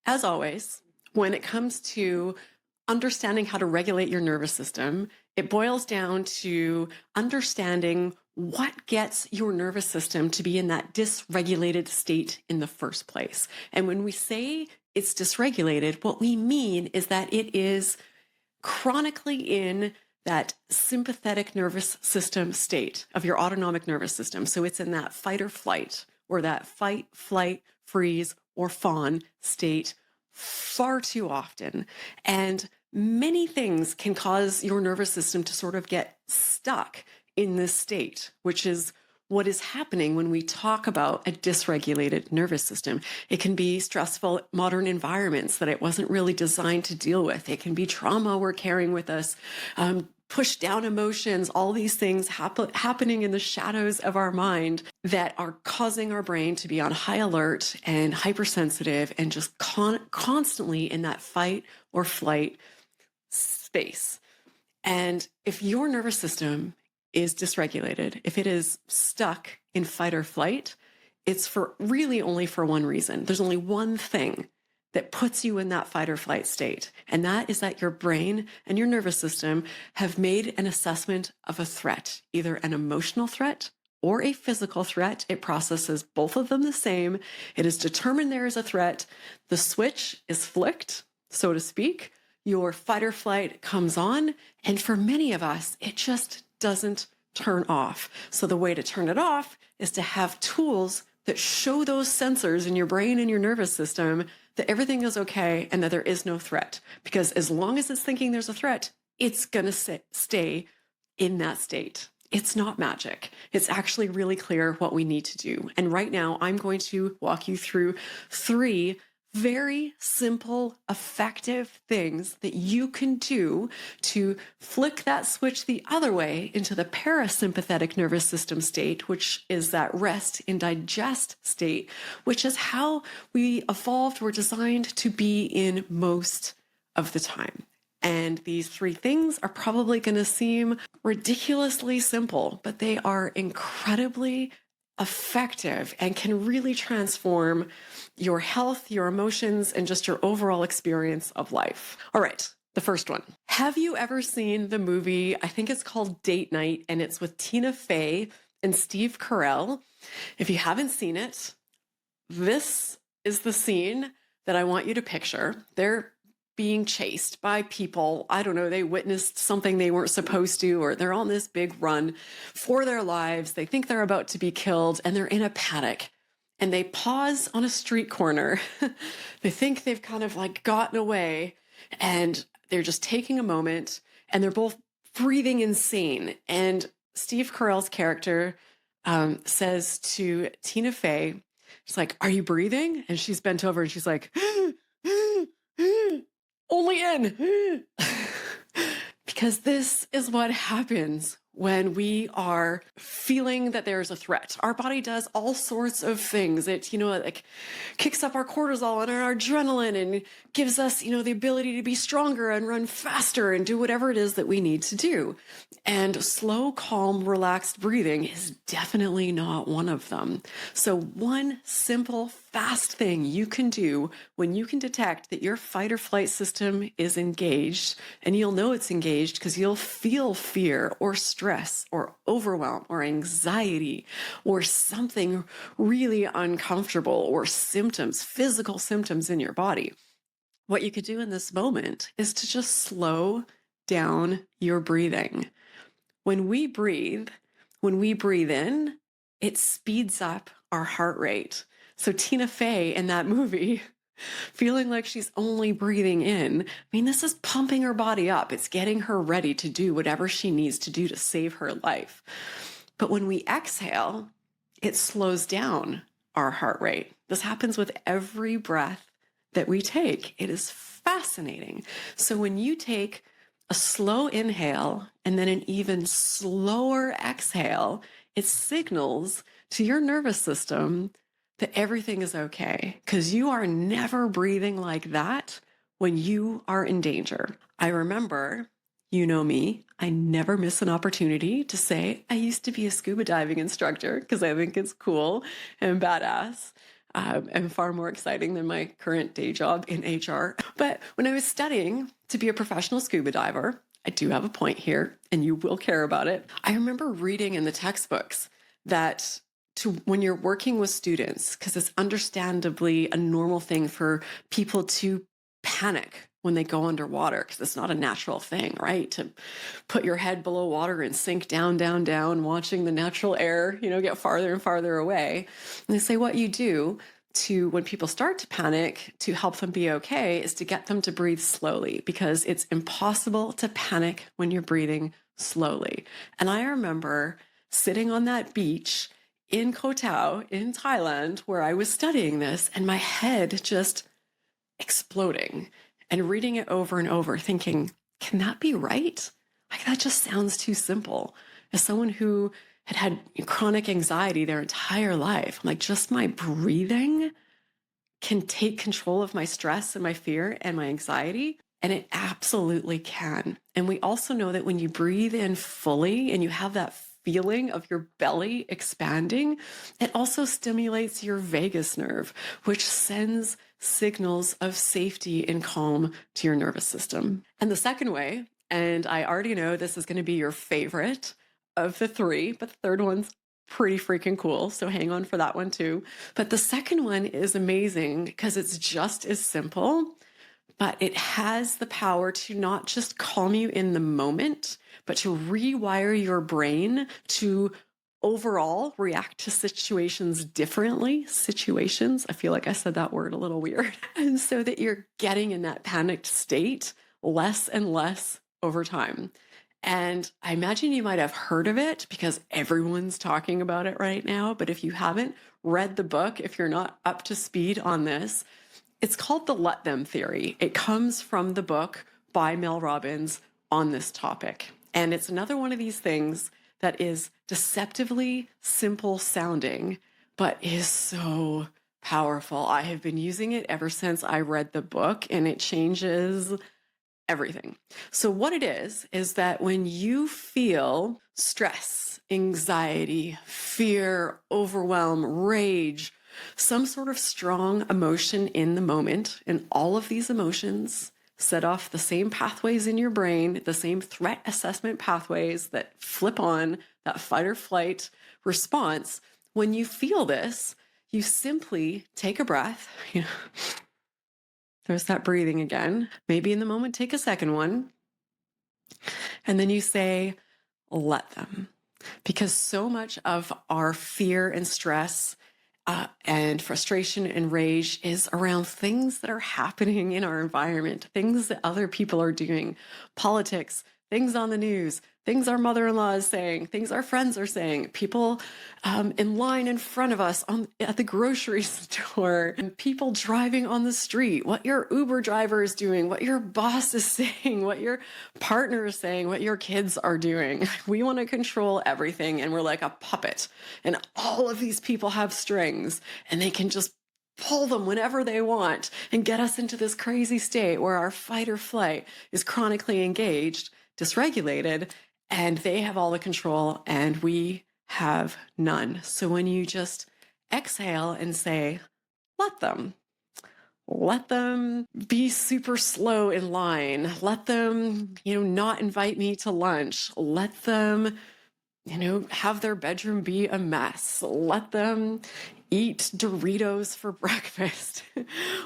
As always, when it comes to understanding how to regulate your nervous system, it boils down to understanding what gets your nervous system to be in that dysregulated state in the first place. And when we say it's dysregulated, what we mean is that it is chronically in that sympathetic nervous system state of your autonomic nervous system. So it's in that fight or flight, or that fight, flight, freeze, or fawn state far too often. And many things can cause your nervous system to sort of get stuck in this state, which is what is happening when we talk about a dysregulated nervous system. It can be stressful modern environments that it wasn't really designed to deal with. It can be trauma we're carrying with us, push down emotions, all these things happening in the shadows of our mind that are causing our brain to be on high alert and hypersensitive and just constantly in that fight or flight space. And if your nervous system is dysregulated, if it is stuck in fight or flight, it's for really only for one reason. There's only one thing that puts you in that fight or flight state. And that is that your brain and your nervous system have made an assessment of a threat, either an emotional threat or a physical threat. It processes both of them the same. It is determined there is a threat. The switch is flicked, so to speak. Your fight or flight comes on. And for many of us, it just doesn't turn off. So the way to turn it off is to have tools that show those sensors in your brain and your nervous system that everything is okay and that there is no threat. Because as long as it's thinking there's a threat, it's going to stay in that state. It's not magic. It's actually really clear what we need to do. And right now, I'm going to walk you through 3 very simple, effective things that you can do to flick that switch the other way into the parasympathetic nervous system state, which is that rest and digest state, which is how we evolved, we're designed to be in most of the time. And these 3 things are probably going to seem ridiculously simple, but they are incredibly effective and can really transform your health, your emotions, and just your overall experience of life. All right, the first one. Have you ever seen the movie, I think it's called Date Night, and it's with Tina Fey and Steve Carell? If you haven't seen it, this is the scene that I want you to picture. They're being chased by people. I don't know, they witnessed something they weren't supposed to, or they're on this big run for their lives. They think they're about to be killed and they're in a panic. And they pause on a street corner. They think they've kind of like gotten away and they're just taking a moment and they're both breathing insane. And Steve Carell's character says to Tina Fey, she's like, "Are you breathing?" And she's bent over and she's like, "Only in." Because this is what happens when we are feeling that there's a threat. Our body does all sorts of things. It, like kicks up our cortisol and our adrenaline and gives us, the ability to be stronger and run faster and do whatever it is that we need to do. And slow, calm, relaxed breathing is definitely not one of them. So one simple, fast thing you can do when you can detect that your fight or flight system is engaged, and you'll know it's engaged because you'll feel fear or stress or overwhelm or anxiety or something really uncomfortable or symptoms, physical symptoms in your body. What you could do in this moment is to just slow down your breathing. When we breathe in, it speeds up our heart rate. So Tina Fey in that movie, feeling like she's only breathing in, this is pumping her body up. It's getting her ready to do whatever she needs to do to save her life. But when we exhale, it slows down our heart rate. This happens with every breath that we take. It is fascinating. So when you take a slow inhale and then an even slower exhale, it signals to your nervous system that everything is okay, because you are never breathing like that when you are in danger. I remember, you know me, I never miss an opportunity to say I used to be a scuba diving instructor because I think it's cool and badass. and far more exciting than my current day job in HR. But when I was studying to be a professional scuba diver, I do have a point here, and you will care about it. I remember reading in the textbooks that when you're working with students, because it's understandably a normal thing for people to panic when they go underwater, because it's not a natural thing, right? To put your head below water and sink down, down, down, watching the natural air, get farther and farther away. And they say what you do to, when people start to panic, to help them be okay, is to get them to breathe slowly, because it's impossible to panic when you're breathing slowly. And I remember sitting on that beach in Koh Tao in Thailand, where I was studying this, and my head just exploding, and reading it over and over, thinking, can that be right? Like, that just sounds too simple. As someone who had chronic anxiety their entire life, I'm like, just my breathing can take control of my stress and my fear and my anxiety. And it absolutely can. And we also know that when you breathe in fully and you have that feeling of your belly expanding, it also stimulates your vagus nerve, which sends signals of safety and calm to your nervous system. And the second way, and I already know this is going to be your favorite of the three, but the third one's pretty freaking cool, so hang on for that one too. But the second one is amazing because it's just as simple, but it has the power to not just calm you in the moment, but to rewire your brain to overall react to situations differently. Situations, I feel like I said that word a little weird. And so that you're getting in that panicked state less and less over time. And I imagine you might have heard of it because everyone's talking about it right now. But if you haven't read the book, if you're not up to speed on this, it's called the Let Them Theory. It comes from the book by Mel Robbins on this topic. And it's another one of these things that is deceptively simple sounding, but is so powerful. I have been using it ever since I read the book, and it changes everything. So what it is that when you feel stress, anxiety, fear, overwhelm, rage, some sort of strong emotion in the moment, and all of these emotions set off the same pathways in your brain, the same threat assessment pathways that flip on that fight or flight response. When you feel this, you simply take a breath. There's that breathing again. Maybe in the moment, take a second one. And then you say, let them. Because so much of our fear and stress and frustration and rage is around things that are happening in our environment, things that other people are doing, politics, things on the news, things our mother-in-law is saying, things our friends are saying, people in line in front of us at the grocery store, and people driving on the street, what your Uber driver is doing, what your boss is saying, what your partner is saying, what your kids are doing. We want to control everything, and we're like a puppet. And all of these people have strings, and they can just pull them whenever they want and get us into this crazy state where our fight or flight is chronically engaged, dysregulated, and they have all the control and we have none. So when you just exhale and say, let them be super slow in line. Let them, not invite me to lunch. Let them, have their bedroom be a mess. Let them eat Doritos for breakfast.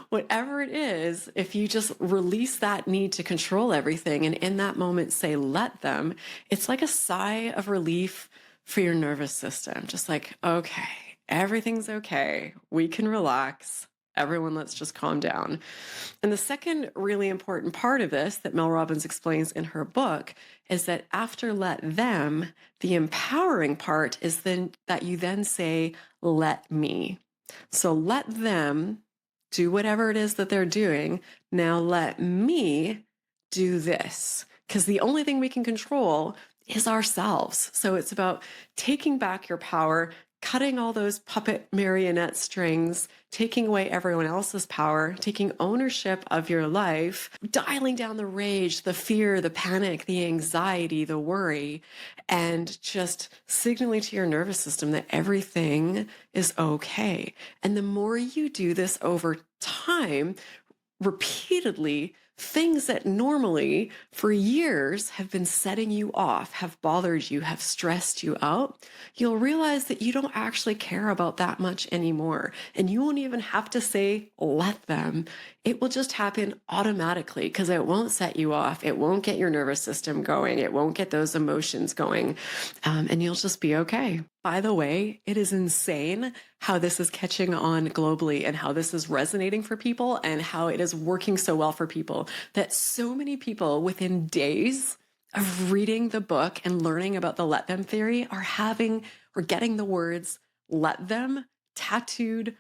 Whatever it is, if you just release that need to control everything and in that moment say, let them, it's like a sigh of relief for your nervous system. Just like, okay, everything's okay. We can relax. Everyone, let's just calm down. And the second really important part of this that Mel Robbins explains in her book is that after let them, the empowering part is then that you then say, let me. So let them do whatever it is that they're doing. Now let me do this. Because the only thing we can control is ourselves. So it's about taking back your power, cutting all those puppet marionette strings, taking away everyone else's power, taking ownership of your life, dialing down the rage, the fear, the panic, the anxiety, the worry, and just signaling to your nervous system that everything is okay. And the more you do this over time, repeatedly, things that normally for years have been setting you off, have bothered you, have stressed you out, you'll realize that you don't actually care about that much anymore. And you won't even have to say, let them. It will just happen automatically because it won't set you off. It won't get your nervous system going. It won't get those emotions going. And you'll just be okay. By the way, it is insane how this is catching on globally and how this is resonating for people and how it is working so well for people that so many people within days of reading the book and learning about the let them theory are having or getting the words let them tattooed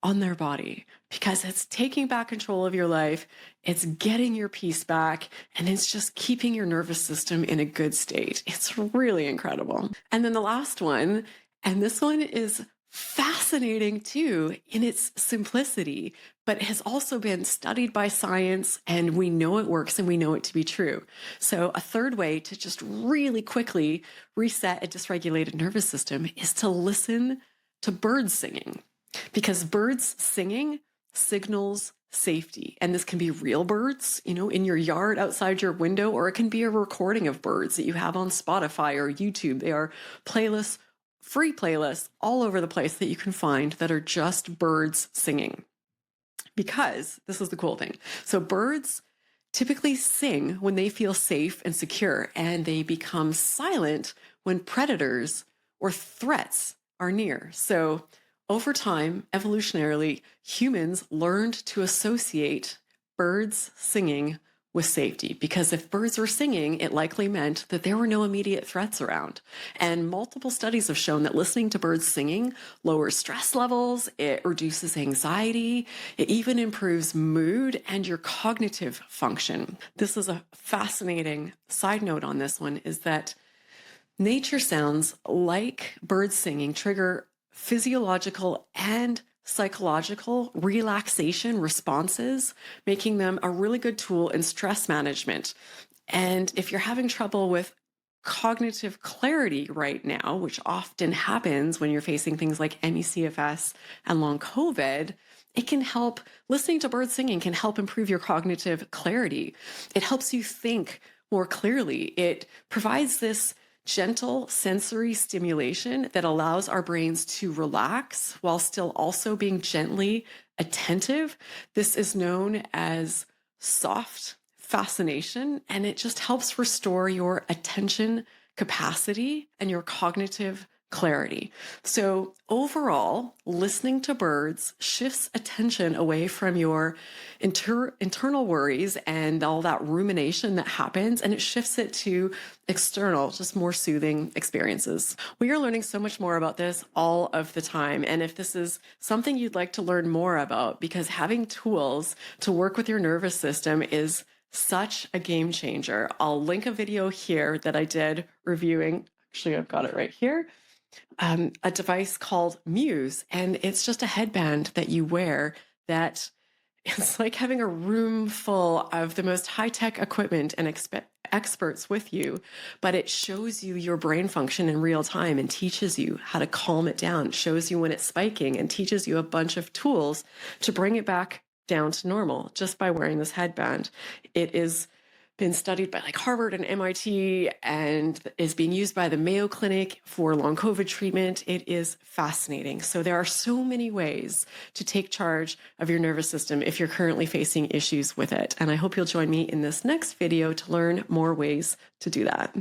on their body because it's taking back control of your life, it's getting your peace back, and it's just keeping your nervous system in a good state. It's really incredible. And then the last one, and this one is fascinating too in its simplicity, but has also been studied by science, and we know it works and we know it to be true. So a third way to just really quickly reset a dysregulated nervous system is to listen to birds singing. Because birds singing signals safety. And this can be real birds, in your yard outside your window, or it can be a recording of birds that you have on Spotify or YouTube. They are playlists, free playlists all over the place that you can find that are just birds singing. Because this is the cool thing. So birds typically sing when they feel safe and secure, and they become silent when predators or threats are near. So over time, evolutionarily, humans learned to associate birds singing with safety, because if birds were singing, it likely meant that there were no immediate threats around. And multiple studies have shown that listening to birds singing lowers stress levels, it reduces anxiety, it even improves mood and your cognitive function. This is a fascinating side note on this one, is that nature sounds like birds singing trigger physiological and psychological relaxation responses, making them a really good tool in stress management. And if you're having trouble with cognitive clarity right now, which often happens when you're facing things like ME/CFS and long COVID, it can help, listening to birds singing can help improve your cognitive clarity. It helps you think more clearly. It provides this gentle sensory stimulation that allows our brains to relax while still also being gently attentive. This is known as soft fascination, and it just helps restore your attention capacity and your cognitive clarity. So overall, listening to birds shifts attention away from your internal worries and all that rumination that happens, and it shifts it to external, just more soothing experiences. We are learning so much more about this all of the time. And if this is something you'd like to learn more about, because having tools to work with your nervous system is such a game changer, I'll link a video here that I did reviewing. Actually, I've got it right here. A device called Muse, and it's just a headband that you wear that it's like having a room full of the most high-tech equipment and experts with you, but it shows you your brain function in real time and teaches you how to calm it down, shows you when it's spiking, and teaches you a bunch of tools to bring it back down to normal just by wearing this headband. It is been studied by like Harvard and MIT and is being used by the Mayo Clinic for long COVID treatment. It is fascinating. So there are so many ways to take charge of your nervous system if you're currently facing issues with it. And I hope you'll join me in this next video to learn more ways to do that.